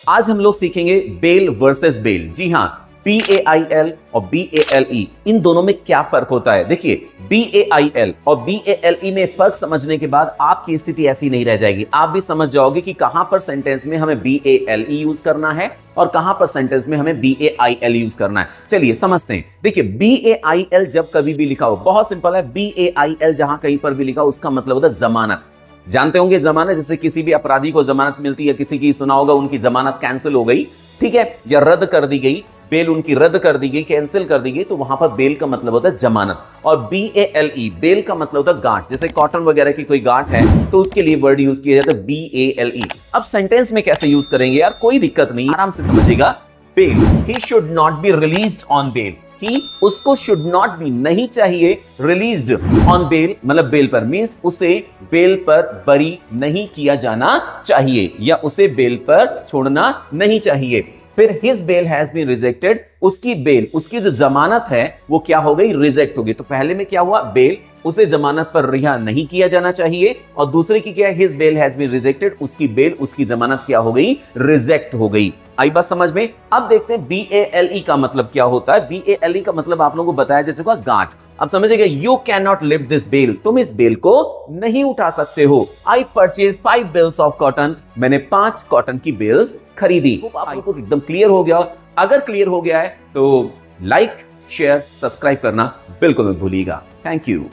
आज हम लोग सीखेंगे बेल वर्सेस बेल। जी हां, BAIL और BALE इन दोनों में क्या फर्क होता है। देखिए, BAIL और BALE में फर्क समझने के बाद आपकी स्थिति ऐसी नहीं रह जाएगी। आप भी समझ जाओगे कि कहां पर सेंटेंस में हमें BALE यूज करना है और कहां पर सेंटेंस में हमें BAIL यूज करना है। चलिए समझते हैं। देखिए, BAIL जब कभी भी लिखा हो, बहुत सिंपल है। BAIL जहां कहीं पर भी लिखा हो उसका मतलब होता है जमानत। जानते होंगे जमानत, जैसे किसी भी अपराधी को जमानत मिलती है, किसी की सुना होगा उनकी जमानत कैंसिल हो गई, ठीक है, या रद्द कर दी गई, बेल उनकी रद्द कर दी गई, कैंसिल कर दी गई, तो वहां पर बेल का मतलब होता है जमानत। और BALE बेल का मतलब होता है गांठ। जैसे कॉटन वगैरह की कोई गांठ है तो उसके लिए वर्ड यूज किया जाता है BALE। अब सेंटेंस में कैसे यूज करेंगे यार, कोई दिक्कत नहीं, आराम से समझिएगा। Bail, he should not be released on bail. He, उसको शुड नॉट बी नहीं चाहिए, रिलीज्ड ऑन बेल मतलब बेल पर, मींस उसे बेल पर बरी नहीं किया जाना चाहिए या उसे बेल पर छोड़ना नहीं चाहिए। फिर his bail has been rejected, उसकी बेल, उसकी जो जमानत है वो क्या हो गई, रिजेक्ट हो गई। तो पहले में क्या हुआ, बेल, उसे जमानत पर रिहा नहीं किया जाना चाहिए, और दूसरे की क्या है, his bail has been rejected, उसकी बेल, उसकी जमानत क्या हो गई, रिजेक्ट हो गई। आई बात समझ में। अब देखते हैं BALE का मतलब क्या होता है। BALE का मतलब आप लोगों को बताया जा चुका, गांठ। अब समझिएगा, you can not lift this bale, तुम इस बेल को नहीं उठा सकते हो। I purchase 5 bales of cotton, मैंने 5 कॉटन की बेल्स खरीदी। आप लोगों को एकदम क्लियर हो गया। अगर क्लियर हो गया है तो लाइक, शेयर, सब्सक्राइब करना बिल्कुल मत भूलिएगा। Thank you.